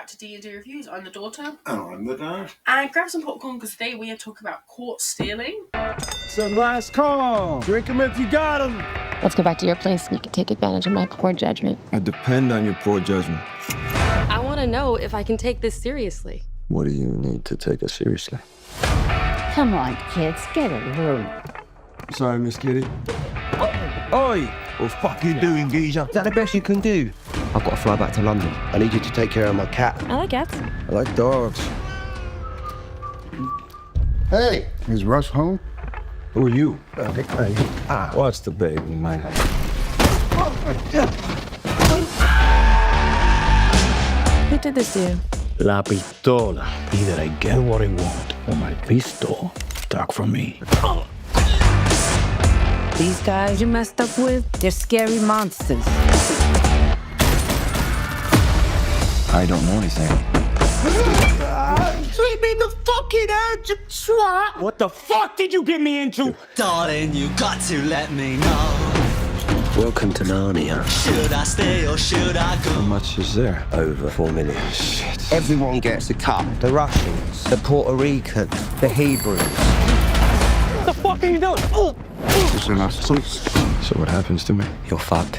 back to D&D Reviews. I'm the daughter. And I'm the dad. And grab some popcorn because today we are talking about court stealing. It's a last call. Drink them if you got them. Let's go back to your place and you can take advantage of my poor judgment. I depend on your poor judgment. I want to know if I can take this seriously. What do you need to take us seriously? Come on, kids, get a room. Sorry, Miss Kitty. Oi! What the fuck are you doing, geezer? Is that the best you can do? I've got to fly back to London. I need you to take care of my cat. I like cats. I like dogs. Hey, is Russ home? Who are you? What's the baby, man? Who did this to you? La pistola. Either I get what I want or my pistol stuck from me. These guys you messed up with, they're scary monsters. I don't know anything. Sweep me in the fucking head, you swat! What the fuck did you get me into? Darling, you got to let me know. Welcome to Narnia. Should I stay or should I How go? much is there? Over 4 million. Shit. Everyone gets a cut. The Russians, the Puerto Ricans, the Hebrews. What the fuck are you doing? Oh! Is there lots of So what happens to me? You're fucked.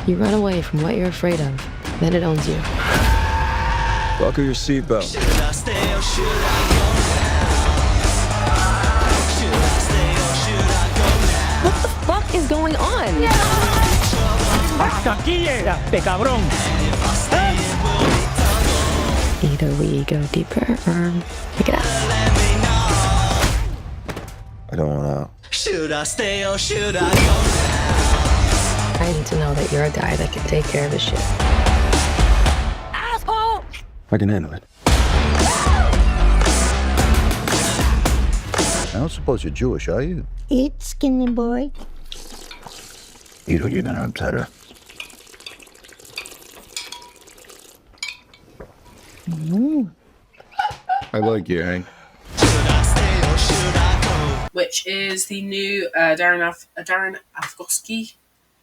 You run away from what you're afraid of, then it owns you. Buckle your seatbelt. Should I stay or should I go now? Should I stay or should I go now? What the fuck is going on? Hasta aquí llegaste, cabrón. Either we go deeper or we get out. I don't want out. Should I stay or should I go now? I need to know that you're a guy that can take care of his shit. Asshole! I can handle it. I don't suppose you're Jewish, are you? Eat, skinny boy. You know you're gonna upset her. I like you, Hank. Should I stay or should I go? Which is the new Darren Aronofsky.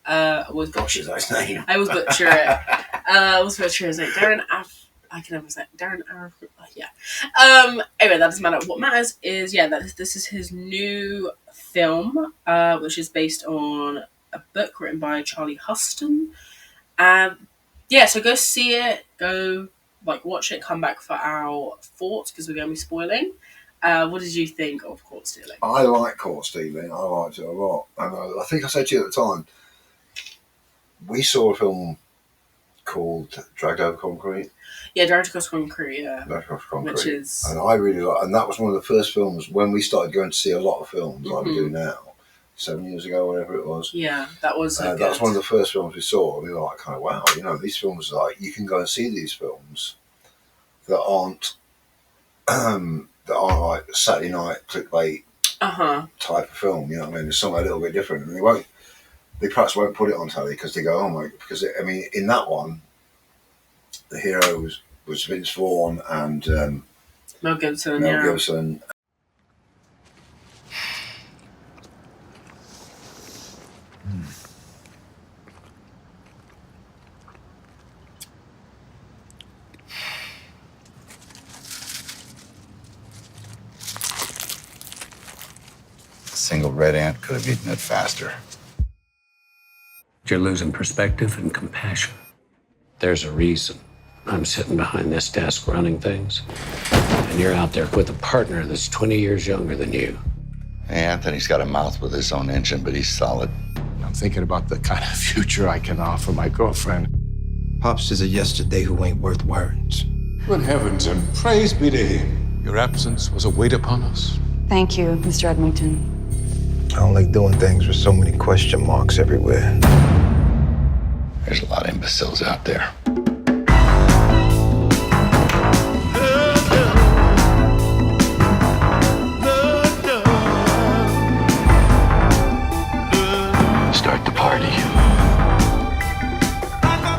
I always butcher his name. I always butcher it. His name. I can never say it. Darren Aronofsky. Yeah. Anyway, that doesn't matter. What matters is this is his new film, which is based on a book written by Charlie Huston. So go see it. Go watch it. Come back for our thoughts because we're going to be spoiling. What did you think of Court Stealing? I like Court Stealing. I liked it a lot. And I think I said to you at the time, we saw a film called Dragged Over Concrete. Yeah, Dragged Across Concrete, yeah. Dragged Across Concrete. Which is... And I really like, and that was one of the first films when we started going to see a lot of films like we do now, 7 years ago, whatever it was. Yeah, that was that was one of the first films we saw. We were like, kind of, wow, these films, you can go and see these films that aren't like Saturday night clickbait type of film. You know what I mean? It's something a little bit different, and they perhaps won't put it on telly because they go, oh my, because in that one, the hero was Vince Vaughn and Mel Gibson. Gibson. A single red ant could have eaten it faster. You're losing perspective and compassion. There's a reason I'm sitting behind this desk running things, and you're out there with a partner that's 20 years younger than you. Hey, Anthony's got a mouth with his own engine, but he's solid. I'm thinking about the kind of future I can offer my girlfriend. Pops is a yesterday who ain't worth words. Good heavens and praise be to him. Your absence was a weight upon us. Thank you, Mr. Edmonton. I don't like doing things with so many question marks everywhere. There's a lot of imbeciles out there. Start the party.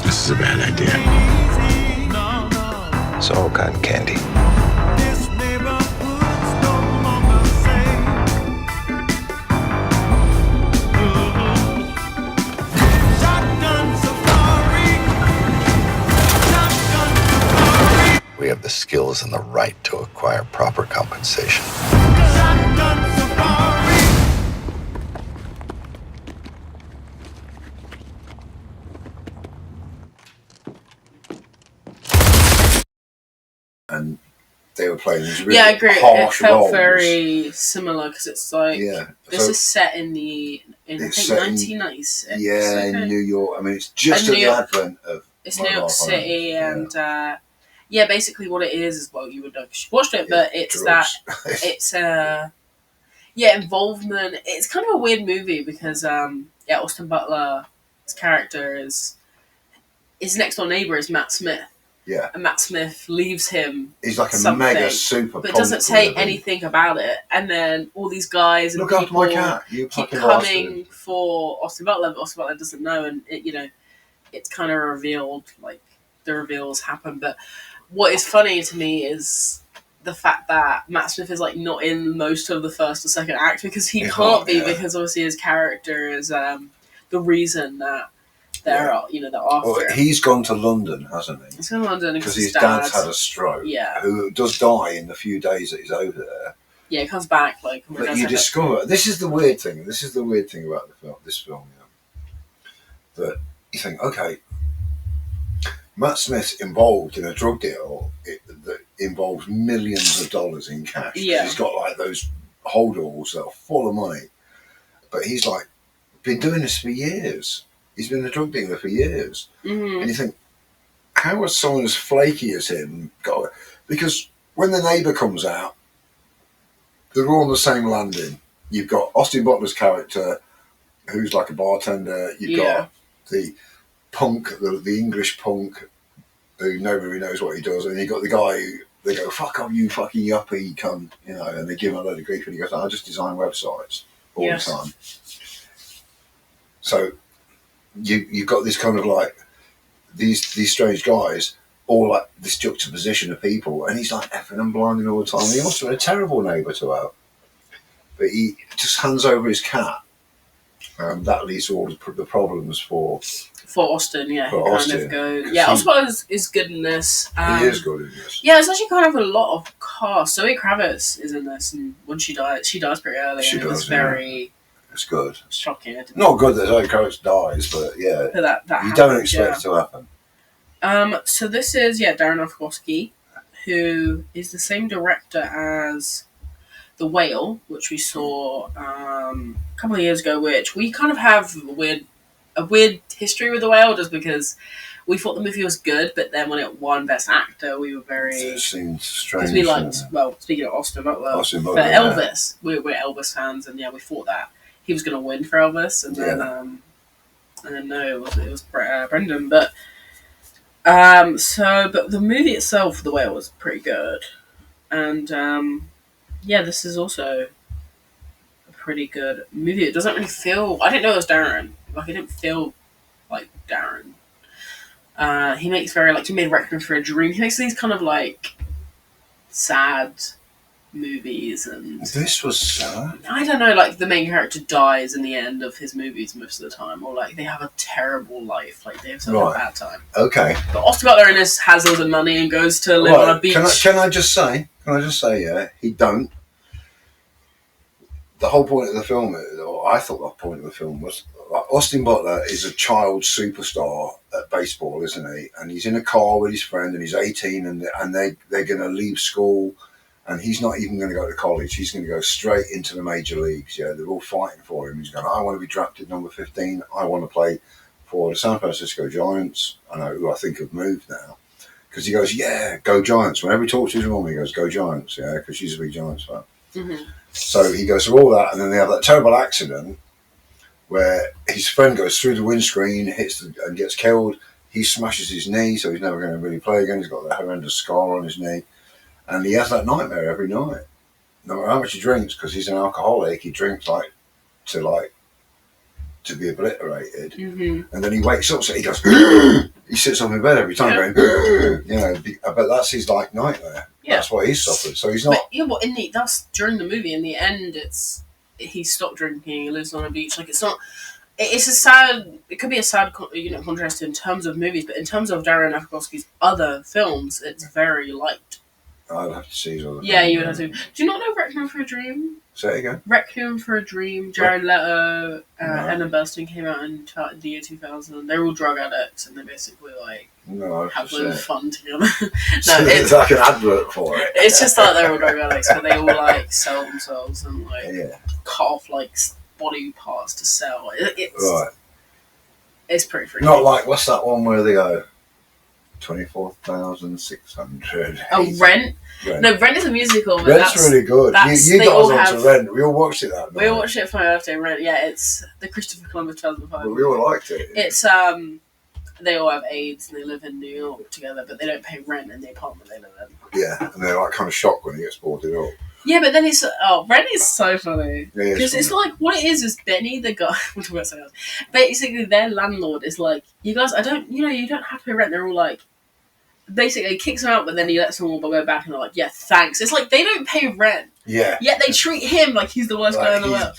This is a bad idea. It's all cotton candy. the skills and the right to acquire proper compensation. And they were playing these really I agree. harsh It felt roles. very similar because it's like this is set in I think 1996. Yeah, in New York. I mean, it's just at the advent of. It's New York City, and basically what it is well, you would know because you watched it, but it's drugs. It's involvement. It's kind of a weird movie because Austin Butler's character is his next door neighbor is Matt Smith. Yeah. And Matt Smith leaves him. He's like a mega super. But doesn't say anything about it. And then all these guys and look people after my cat. You keep coming for Austin Butler, but Austin Butler doesn't know, and it's kind of revealed, like the reveals happen. But what is funny to me is the fact that Matt Smith is like not in most of the first or second act because he can't be because obviously his character is the reason that they're after. Well, he's gone to London, hasn't he? He's gone to London because his dad's had a stroke. Yeah, who does die in the few days that he's over there. Yeah, he comes back like. But you discover this is the weird thing. This is the weird thing about this film. That you think, okay, Matt Smith's involved in a drug deal that involves millions of dollars in cash. Yeah, he's got like those holdalls that are full of money, but he's like been doing this for years. He's been a drug dealer for years. Mm-hmm. And you think, how has someone as flaky as him got it? Because when the neighbour comes out, they're all on the same landing. You've got Austin Butler's character, who's like a bartender. You've got the punk, the English punk, who nobody knows what he does. And you've got the guy who, they go, fuck off, you fucking yuppie cunt, and they give him a load of grief. And he goes, I just design websites all the time. So you've got this kind of like these strange guys, all like this juxtaposition of people, and he's like effing and blinding all the time. And he must have been a terrible neighbour to have, but he just hands over his cat, and that leads to all the problems for Austin. Yeah, for Austin. Kind of go. Yeah, Austin is good in this. He is good in this. Yeah, it's actually kind of a lot of cast. Zoe Kravitz is in this, and when she dies pretty early. She does. It's very. It's good. Shocking. Not good that Zoe Kravitz dies, but yeah, that you happens, don't expect it to happen. So this is Darren Aronofsky, who is the same director as The Whale, which we saw a couple of years ago. Which we kind of have a weird history with The Whale, just because we thought the movie was good, but then when it won Best Actor, we were very. It seemed strange. Because we liked, speaking of Austin Butler, for Elvis, we're Elvis fans, and we thought that he was going to win for Elvis, and then no, it was Brendan. But but the movie itself, The Whale, was pretty good, and this is also a pretty good movie. It doesn't really feel. I didn't know it was Darren. Like, it didn't feel like Darren. He makes he made Requiem for a Dream. He makes these kind of like sad movies, and this was sad. I don't know, like the main character dies in the end of his movies most of the time, or like they have a terrible life, like they have such a bad time. Okay. But Austin Butler in this has all the money and goes to live on a beach. Can I just say, he don't. The whole point of the film, or I thought the point of the film was, Austin Butler is a child superstar at baseball, isn't he? And he's in a car with his friend, and he's 18, and they're going to leave school. And he's not even going to go to college. He's going to go straight into the major leagues. Yeah, they're all fighting for him. He's going, I want to be drafted number 15. I want to play for the San Francisco Giants. I know who I think have moved now. Because he goes, yeah, go Giants. Whenever he talks to his mum, he goes, go Giants. Yeah, because she's a big Giants fan. Mm-hmm. So he goes through all that, and then they have that terrible accident where his friend goes through the windscreen, and gets killed. He smashes his knee, so he's never going to really play again. He's got that horrendous scar on his knee. And he has that nightmare every night. No matter how much he drinks, because he's an alcoholic, he drinks to be obliterated. Mm-hmm. And then he wakes up, so he goes, he sits up in bed every time going, but that's his nightmare. Yeah. That's what he's suffered. So he's not. But, that's during the movie. In the end, he stopped drinking, he lives on a beach. Like, it's not. it's a sad. It could be a sad, contrast in terms of movies, but in terms of Darren Aronofsky's other films, it's very light. I'd have to see all. Yeah, you would have to. Do you not know Requiem for a Dream? Say it again. Requiem for a Dream. Jared Leto, Ellen Burstyn came out in the year 2000. They're all drug addicts, and they basically have a little fun together. It's like an advert for it. It's just like they're all drug addicts, but they all sell themselves and cut off body parts to sell. It's pretty freaky. Not like what's that one where they go 24,600. Oh, Rent. No, Rent is a musical. But Rent's really good. You guys went to Rent. We all watched it that night. We all watched it for my birthday. Rent. Yeah, it's the Christopher Columbus 2005. But we all liked it. It's they all have AIDS and they live in New York together, but they don't pay rent in the apartment they live in. Yeah, and they're kind of shocked when he gets boarded up. Yeah, but then Rent is so funny because it's what it is Benny the guy. We'll talk about something else. Basically, their landlord is you guys, you don't have to pay rent. They're all basically he kicks them out, but then he lets them all go back and they're yeah, thanks. It's they don't pay rent. Yeah. Yet they treat him like he's the worst guy in the world.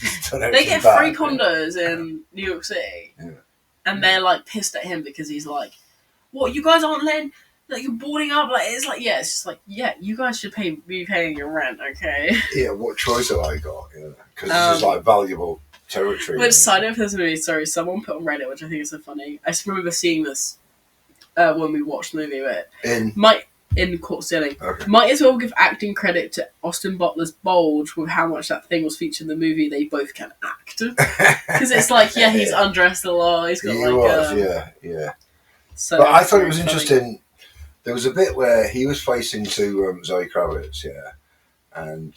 They get free condos in New York City. Yeah. And they're pissed at him because he's what, you guys aren't letting, you're boarding up? It's just you guys should be paying your rent, okay? Yeah, what choice have I got? Because this is valuable territory. Which side of this movie, sorry, someone put on Reddit, which I think is so funny. I just remember seeing this when we watched the movie, but in Court Stealing. Okay. Might as well give acting credit to Austin Butler's bulge with how much that thing was featured in the movie. They both can act. Because it's he's undressed a lot. He's got yeah. So but I thought it was interesting. There was a bit where he was facing to Zoe Kravitz, and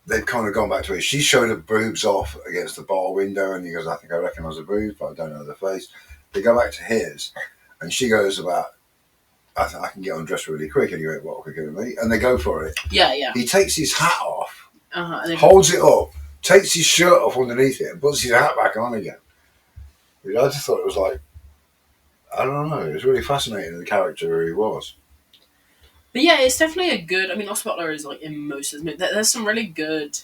they'd kind of gone back to it. She showed her boobs off against the bar window, and he goes, I think I recognise the boobs, but I don't know the face. They go back to his, and she goes about, I can get undressed really quick, and he went, what, quicker than me? And they go for it. Yeah. He takes his hat off, holds it up, takes his shirt off underneath it, and puts his hat back on again. I just thought it was I don't know, it was really fascinating, the character who he was. But yeah, it's definitely a good, Austin Butler is in most of the movie. There's some really good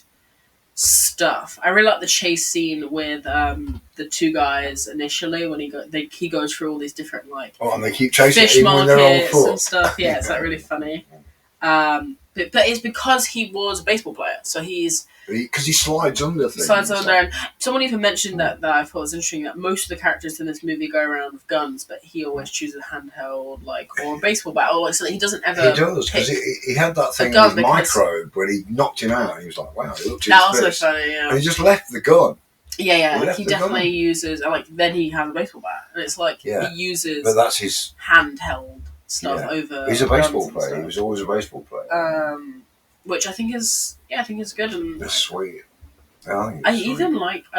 stuff. I really like the chase scene with the two guys initially when he goes through all these different and they keep chasing fish him when they're on markets foot and stuff. Yeah, it's really funny. But it's because he was a baseball player, so because he slides under things. And someone even mentioned that I thought was interesting that most of the characters in this movie go around with guns, but he always chooses a handheld or a baseball bat, so that he doesn't ever. He does because he had that thing with Microbe when he knocked him out, and he was like, "Wow, he looked at his fist." Funny, yeah. And he just left the gun. Yeah. He definitely uses then he has a baseball bat, and it's he uses. But that's his handheld stuff over. He's a baseball player. He was always a baseball player. Which I think is good and it's sweet. I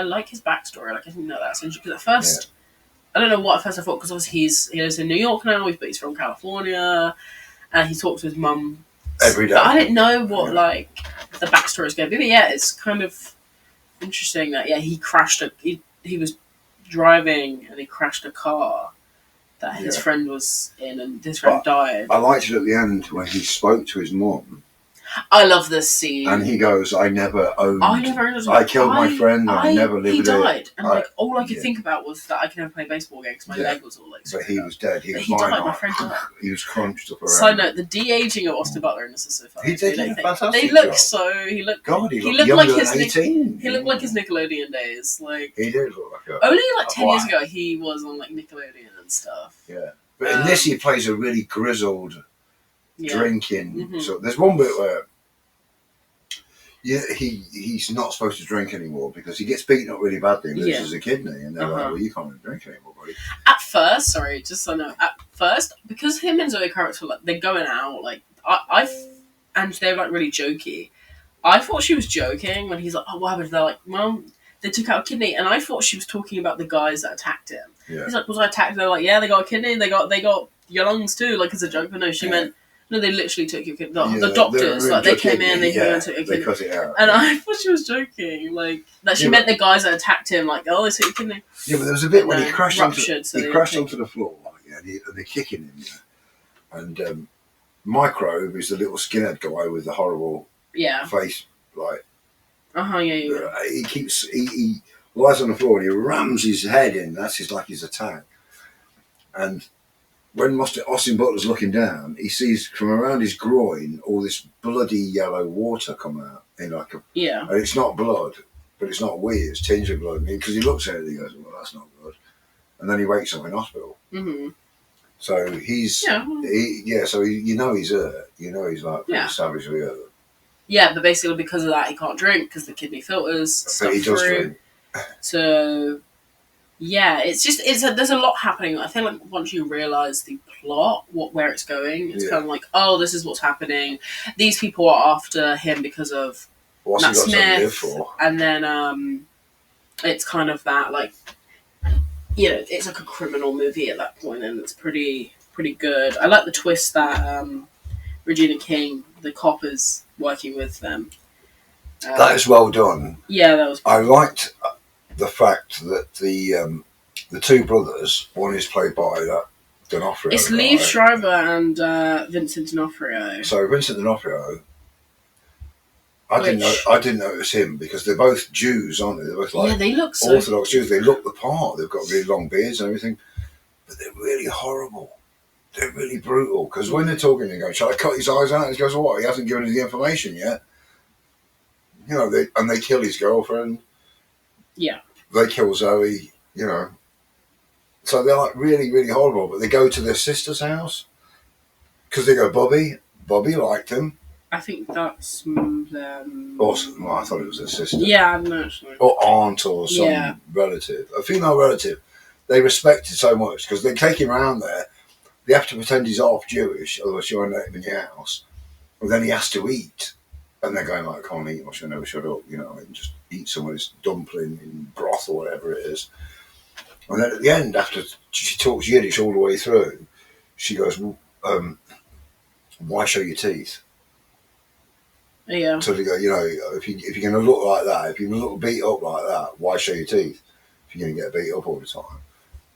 like his backstory. I think that's interesting because at first I don't know what at first I thought because obviously he lives in New York now, but he's from California, and he talks to his mum every day. But I didn't know what the backstory is going to be. But yeah, it's kind of interesting that he crashed he was driving and he crashed a car that his friend was in, and his friend died. I liked it at the end when he spoke to his mum. I love this scene. And he goes, I killed my friend and I never lived it. He died. And all I could think about was that I could never play baseball again because my leg was all but he was dead. He died. My friend died. He was crunched up around. Side note, the de-aging of Austin Butler in this is so funny. He did a fantastic They look so... He looked like his 18. He looked like his Nickelodeon days. He did look like only 10 years ago he was on Nickelodeon and stuff. Yeah. But in this he plays a really grizzled drinking. Mm-hmm. So there's one bit where he's not supposed to drink anymore because he gets beaten up really badly and loses a kidney, and they're like, well, you can't drink anymore, buddy. At first, because him and Zoe Kravitz were they're going out, and they're really jokey. I thought she was joking when he's like, oh, what happened? They're like, well, they took out a kidney, and I thought she was talking about the guys that attacked him. Yeah. He's like, was I attacked? They're like, yeah, they got a kidney, they got your lungs too, as a joke, but no, she meant. No, they literally took your kidney. The doctors, they came in, they took your kidney. They cut it out. And I thought she was joking, that she meant the guys that attacked him, they took your kidney. Yeah, but there was a bit when he crashed onto the floor, and they're kicking him. And Microbe is the little skinhead guy with the horrible face, he lies on the floor and he rams his head in. That's his attack. And when Austin Butler's looking down, he sees from around his groin all this bloody yellow water come out. And it's not blood, but it's not weird. It's tinged with blood. Because he looks at it and he goes, well, that's not good. And then he wakes up in hospital. Mm-hmm. So he's so he's hurt. He's like savagely hurt. Yeah, but basically because of that he can't drink because the kidney filters stuff he does through. drink. So there's a lot happening. I think like once you realise the plot, where it's going, it's kind of like, oh, this is what's happening. These people are after him because of What's Matt he got Smith, to live for? And then it's kind of that like, it's like a criminal movie at that point, and it's pretty good. I like the twist that Regina King, the cop, is working with them. That is well done. Yeah, that was cool. I liked the fact that the two brothers, one is played by that D'Onofrio. It's Liev Schreiber and Vincent D'Onofrio. So Vincent D'Onofrio, I didn't notice him because they're both Jews, aren't they? They're both they look so Orthodox Jews. They look the part. They've got really long beards and everything, but they're really horrible. They're really brutal because when they're talking, they go, "Shall I cut his eyes out?" And he goes, "What? He hasn't given us the information yet." They kill his girlfriend. Yeah. They kill Zoe. So they're like really, really horrible. But they go to their sister's house because they go, Bobby liked him. I think that's them. Awesome. Well, I thought it was their sister. Yeah, I'm not sure. Or aunt or some relative. A female relative. They respected so much because they take him around there. They have to pretend he's half Jewish, otherwise you won't let him in your house. And then he has to eat. And they're going like, I can't eat, I should never shut up, just eat some of this dumpling in broth or whatever it is. And then at the end, after she talks Yiddish all the way through, she goes, why show your teeth? Yeah. So they go, if you're going to look like that, if you're going to look beat up like that, why show your teeth? If you're going to get beat up all the time.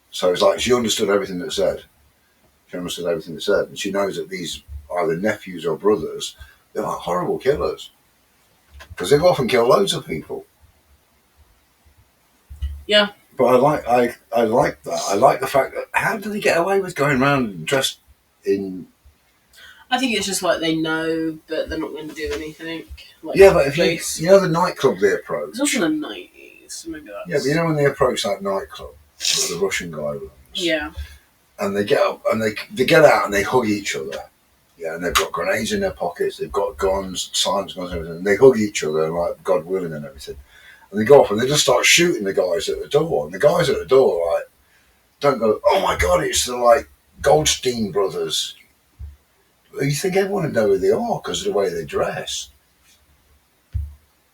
So it's like she understood everything that said. And she knows that these either nephews or brothers, they're like horrible killers. Because they've often killed loads of people. Yeah. But I like that. I like the fact that how do they get away with going around dressed in... I think it's just like they know, but they're not going to do anything. Like but if you know the nightclub they approach... It's also in the 90s. Maybe that's... Yeah, but when they approach that nightclub that the Russian guy runs... Yeah. And they get up and they get out and they hug each other. Yeah, and they've got grenades in their pockets, they've got guns, silence guns and everything. And they hug each other, like, God willing and everything. And they go off and they just start shooting the guys at the door. And the guys at the door, like, don't go, oh my God, it's the, like, Goldstein brothers. You think everyone would know who they are because of the way they dress.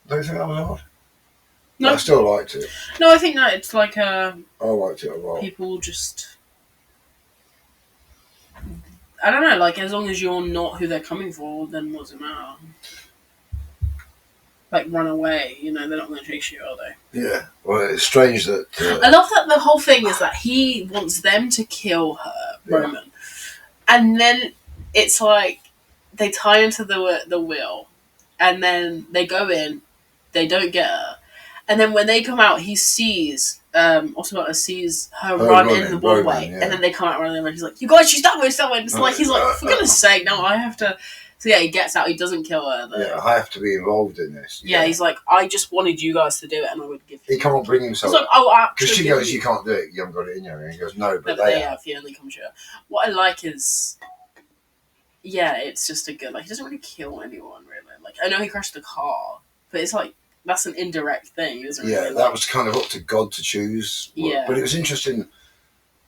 Don't you think that was odd? No. I still liked it. No, I think that it's like I liked it a lot. People just... I don't know, like, as long as you're not who they're coming for, then what's it matter? Like, run away, they're not going to chase you, are they? Yeah, well, it's strange that... I love that the whole thing is that he wants them to kill her, Roman. And then it's like, they tie into the wheel, and then they go in, they don't get her. And then when they come out, he sees... Oswald sees her run in the one way, and then they come out running, and he's like, "You guys, she's that way, it's that way." It's like he's like, "For goodness sake, no, I have to." So yeah, he gets out. He doesn't kill her. Though. Yeah, I have to be involved in this. Yeah, he's like, "I just wanted you guys to do it, and I would give you." He can't bring himself. He's like, "Oh, because she goes, you can't do it. You haven't got it in you." And he goes, "No, but they have." He only comes here. What I like is, it's just a good. Like, he doesn't really kill anyone, really. Like, I know he crashed the car, but it's like. That's an indirect thing, isn't it? Yeah, that was kind of up to God to choose. Yeah. But it was interesting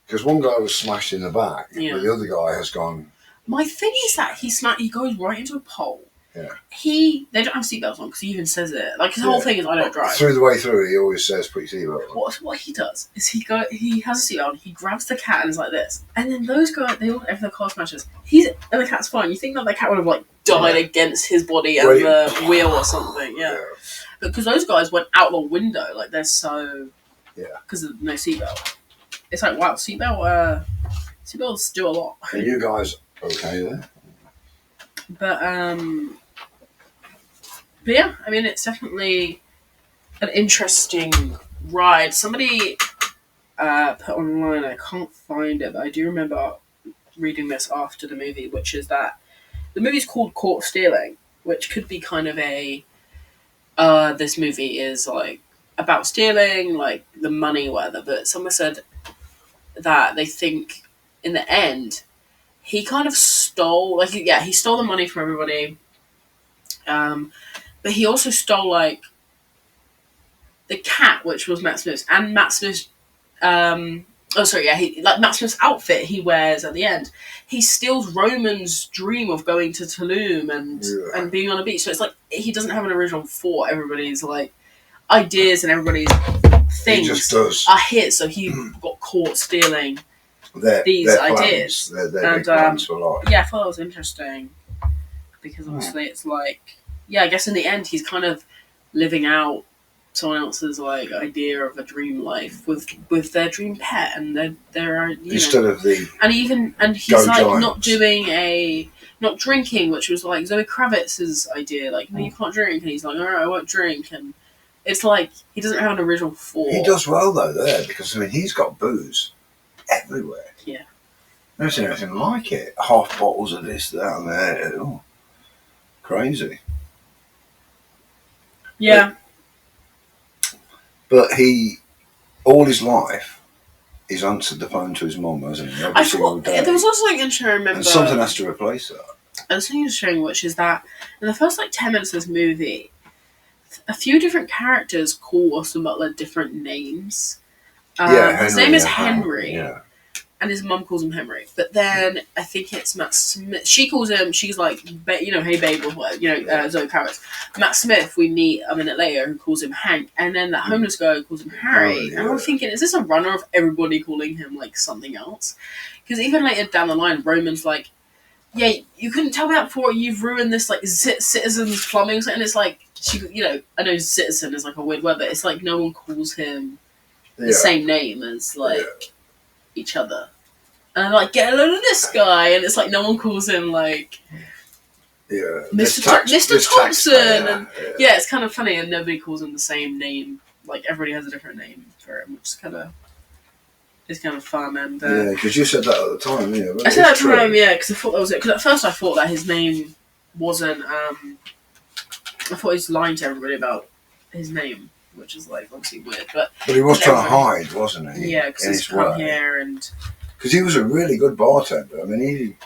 because one guy was smashed in the back, but the other guy has gone... My thing is that he goes right into a pole. Yeah. They don't have seatbelts on because he even says it. Like, his whole thing is, I don't drive. Through the way through, he always says, put your seatbelt on. What he does is he has a seatbelt on, he grabs the cat and is like this. And then those guys, if the car smashes, and the cat's fine. You think that the cat would have, like, died against his body and the wheel or something, yeah. Because those guys went out the window, like they're so... Yeah. Because of no seatbelt. It's like, wow, seatbelts do a lot. Are you guys okay there? But yeah, I mean, it's definitely an interesting ride. Somebody put online, I can't find it, but I do remember reading this after the movie, which is that the movie's called Caught Stealing, which could be kind of a this movie is like about stealing, like the money, whatever. But someone said that they think in the end he kind of stole, like, yeah, he stole the money from everybody, but he also stole like the cat, which was Matt Smith's, and Matt Smith's Matt Smith's outfit he wears at the end. He steals Roman's dream of going to Tulum and being on a beach. So it's like he doesn't have an original thought. Everybody's like ideas and everybody's things are his. So he got caught stealing these ideas. Their big plans for life. Yeah, I thought that was interesting because obviously it's like, I guess in the end he's kind of living out someone else's like idea of a dream life with their dream pet and their instead of the and he's like Giants. not drinking, which was like Zoe Kravitz's idea, like, no, you can't drink, and he's like, all right, I won't drink, and it's like he doesn't have an original thought. He does well though there, because I mean he's got booze everywhere. Yeah, never seen anything like it. Half bottles of this, that, and that. Oh, crazy. Yeah. But he, all his life, he's answered the phone to his mum, hasn't he? I thought there was also like interesting. I remember and something has to replace that. And something interesting, which is that in the first like 10 minutes of this movie, a few different characters call Austin Butler different names. His name is Henry. Yeah. And his mum calls him Henry. But then I think it's Matt Smith. She calls him, she's like, hey babe, or whatever, Zoe Kravitz. Matt Smith, we meet a minute later, who calls him Hank. And then that homeless guy calls him Harry. And I'm thinking, is this a runner of everybody calling him like something else? Because even later down the line, Roman's like, yeah, you couldn't tell me that before, you've ruined this like Citizen's plumbing. And it's like, I know Citizen is like a weird word, but it's like no one calls him the same name as like each other. And I'm like, get a load of this guy, and it's like no one calls him like Mr. Thompson, and it's kind of funny, and nobody calls him the same name. Like everybody has a different name for him, which is kind of fun. And because you said that at the time, I said that at the time, because I thought that was it. Because at first I thought that his name wasn't. I thought he was lying to everybody about his name, which is like obviously weird, but he was trying to hide, wasn't he? Yeah, because he's come here and. Because he was a really good bartender. I mean, he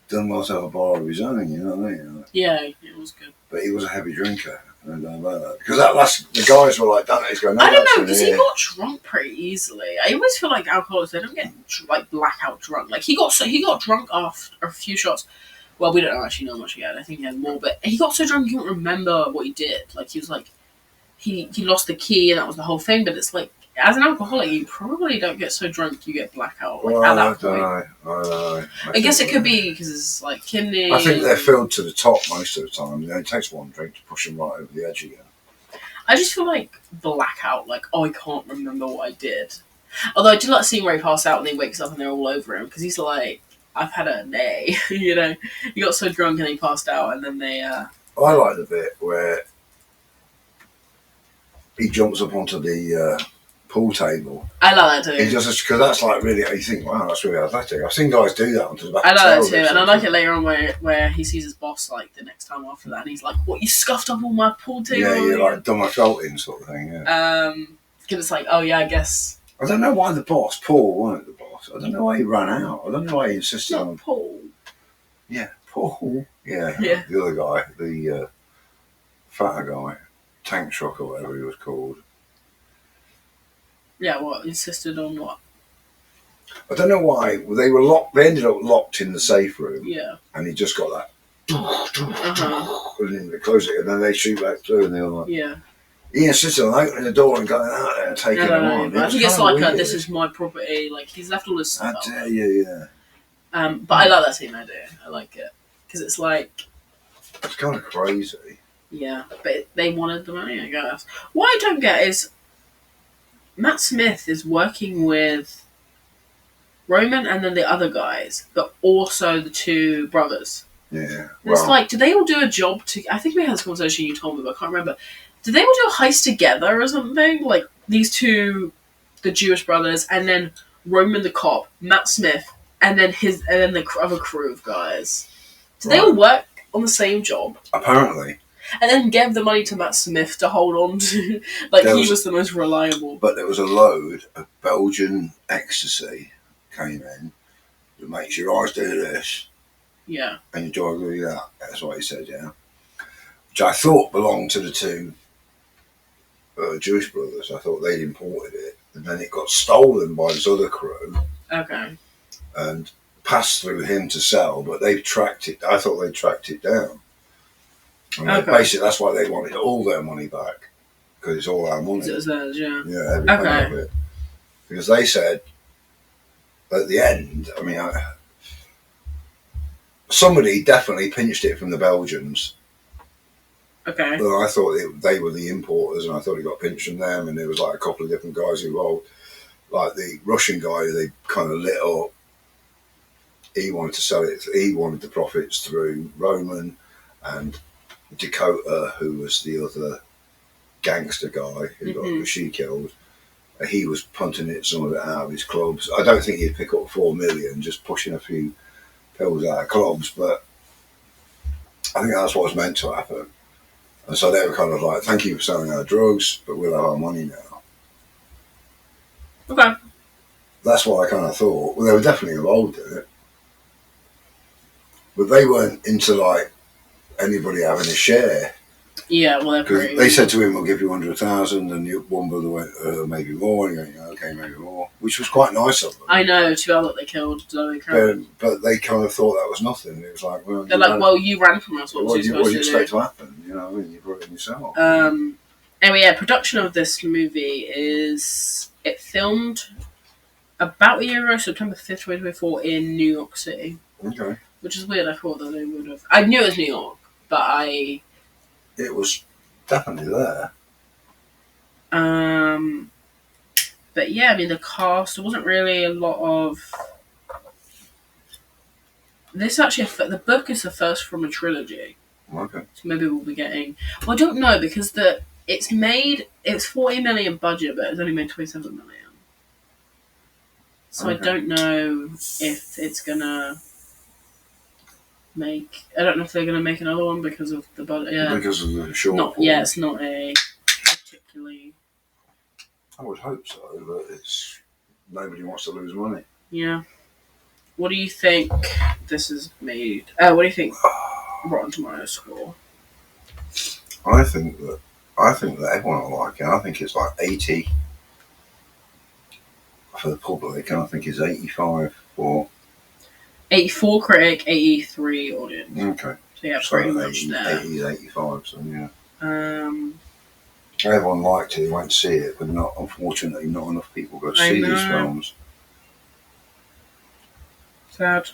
done well to have a bar of his own, you know what I mean? Yeah, it was good. But he was a heavy drinker. I don't know about that. Because the guys were like, Dunne, he's going, no, I don't know, because he got drunk pretty easily. I always feel like alcoholics, they don't get like blackout drunk. Like he got drunk after a few shots. Well, we don't actually know how much he had. I think he had more, but he got so drunk he couldn't remember what he did. Like he was like, he lost the key and that was the whole thing. But it's like, as an alcoholic, you probably don't get so drunk you get blackout. Like, at that point. I don't know. I guess it could be because it's like kidney. I think they're filled to the top most of the time. It takes one drink to push them right over the edge again. I just feel like blackout, like, I can't remember what I did. Although I do like seeing where he passed out and he wakes up and they're all over him because he's like, I've had a day, He got so drunk and he passed out and then they. I like the bit where he jumps up onto the pool table. I like that too. He just because that's like really, you think, wow, that's really athletic. I've seen guys do that onto the back. I like that too, and I like it later on where he sees his boss like the next time after that, and he's like, "What, you scuffed up all my pool table?" Yeah, you're like done my fault in sort of thing. Yeah. Because it's like, oh yeah, I guess. I don't know why the boss, Paul, wasn't the boss? I don't know why he ran out. I don't know why he insisted on Paul. Yeah, Paul. Yeah. The other guy, the fatter guy, tank truck or whatever he was called. Yeah, what? Insisted on what? I don't know why. They were locked. They ended up locked in the safe room. Yeah. And he just got that. And they close it, and then they shoot back through, and they were like. Yeah. He insisted on opening the door and going out there and taking them on. I think it's like this is my property. Like he's left all his stuff. I tell you, yeah. But I like that scene idea. I like it because it's like. It's kind of crazy. Yeah, but they wanted the money, I guess. What I don't get is. Matt Smith is working with Roman and then the other guys, but also the two brothers. Yeah. And it's like, do they all do a job to... I think we had this conversation you told me, but I can't remember. Did they all do a heist together or something? Like, these two, the Jewish brothers, and then Roman the cop, Matt Smith, and then the other crew of guys. Did they all work on the same job? Apparently. And then gave the money to Matt Smith to hold on to. Like, he was the most reliable. But there was a load of Belgian ecstasy came in that makes your eyes do this. Yeah. And your jaw do that. That's what he said, yeah. Which I thought belonged to the two Jewish brothers. I thought they'd imported it. And then it got stolen by this other crew. Okay. And passed through him to sell, but they've tracked it. I thought they tracked it down. And basically, that's why they wanted all their money back, because it's all our money. It was theirs, yeah. Yeah, every penny of it. Because they said at the end, I mean, somebody definitely pinched it from the Belgians. Okay. But I thought they were the importers, and I thought he got pinched from them, and there was like a couple of different guys involved. Like the Russian guy, they kind of lit up. He wanted to sell it. He wanted the profits through Roman, and Dakota, who was the other gangster guy who she killed. He was punting some of it out of his clubs. I don't think he'd pick up 4 million just pushing a few pills out of clubs, but I think that's what was meant to happen. And so they were kind of like, thank you for selling our drugs, but we'll have our money now. Okay. That's what I kind of thought. Well, they were definitely involved in it. But they weren't into like anybody having a share. Yeah, well, because they said to him, "We'll give you 100,000," and one brother went, "Maybe more." And he went, "Okay, maybe more," which was quite nice of them. I know, too bad that they killed Zoe Kravitz. But they kind of thought that was nothing. It was like, well, they're like, "Well, you ran from us. What do you expect to happen? You know, I mean, you brought it yourself." Anyway, yeah, production of this movie it filmed about a year ago, September 5th, 2024, in New York City. Okay. Which is weird. I thought that they would have. I knew it was New York, but it was definitely there. But yeah, I mean, the cast, there wasn't really a lot of. This is actually the book is the first from a trilogy. Okay. So maybe we'll be getting. Well, I don't know because it's 40 million budget, but it's only made 27 million. So okay. I don't know if it's gonna make. I don't know if they're gonna make another one because of the budget. Yeah. Because of the shortfall. Yeah, it's not a particularly. I would hope so, but it's nobody wants to lose money. Yeah. What do you think this is made? What do you think Rotten Tomatoes score? I think that everyone will like it. I think it's like 80 for the public, and I think it's 85 for 84 critic, 83 audience. Okay. So yeah, pretty much there. 80, 85, so yeah. Everyone liked it, they went to see it, but unfortunately not enough people go to see these films. Sad.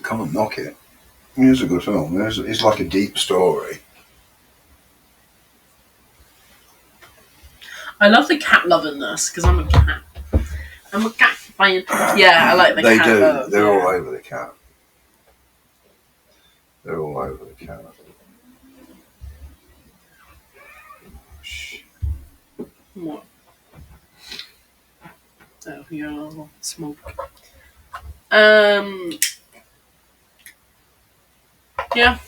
Can't knock it. It is a good film. It's like a deep story. I love the cat love in this, because I'm a cat. I'm a cat fan. Yeah, I like the cat. They do. Love, They're all over the cat. They're all over the cat. What? Oh, yeah, smoke. Yeah.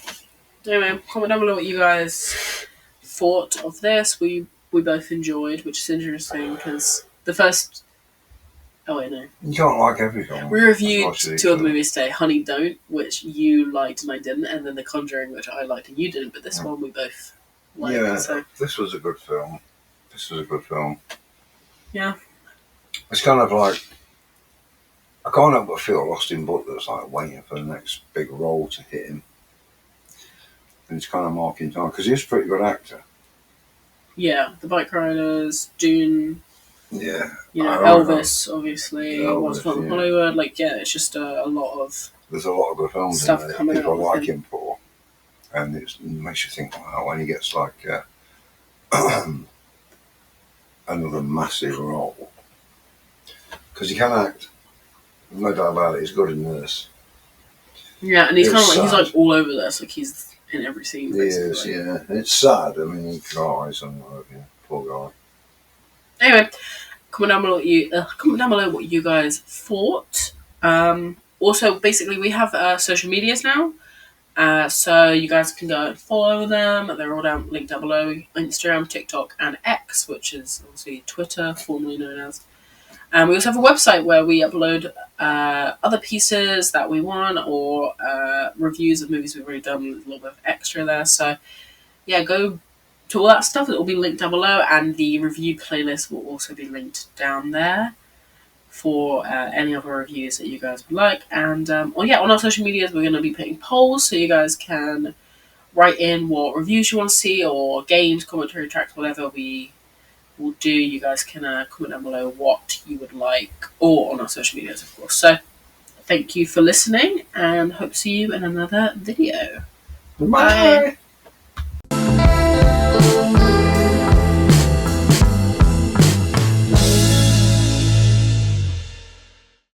Anyway, comment down below what you guys thought of this. We both enjoyed, which is interesting because the first. Oh wait, no. You can't like every film. We reviewed two other movies today: Honey Don't, which you liked and I didn't, and then The Conjuring, which I liked and you didn't. But this one we both liked. Yeah, so. This was a good film. Yeah. It's kind of like I can't help but feel lost in Butler. It's like waiting for the next big role to hit him, and it's kind of marking time because he's a pretty good actor. Yeah, The Bike Riders, Dune. Yeah. You know, Elvis, obviously. Once Upon Hollywood. Like, yeah, it's just a lot of. There's a lot of good films stuff in there coming people out like him for, and it makes you think, wow, when he gets like another massive role, because he can act. No doubt about it. He's good in this. Yeah, and he's kind of like he's like all over this. Like he's in every scene. He is, yeah. It's sad. I mean, he cries and poor guy. Anyway, comment down below what you guys thought. Also, basically, we have social medias now. So you guys can go and follow them. They're all linked down below. Instagram, TikTok, and X, which is obviously Twitter, formerly known as. And we also have a website where we upload other pieces that we want, or reviews of movies we've already done. There's a little bit of extra there. So yeah, go to all that stuff. It will be linked down below, and the review playlist will also be linked down there for any other reviews that you guys would like. And on our social medias, we're going to be putting polls so you guys can write in what reviews you want to see, or games, commentary tracks, whatever we will do. You guys can comment down below what you would like, or on our social medias, of course. So thank you for listening, and hope to see you in another video. Bye.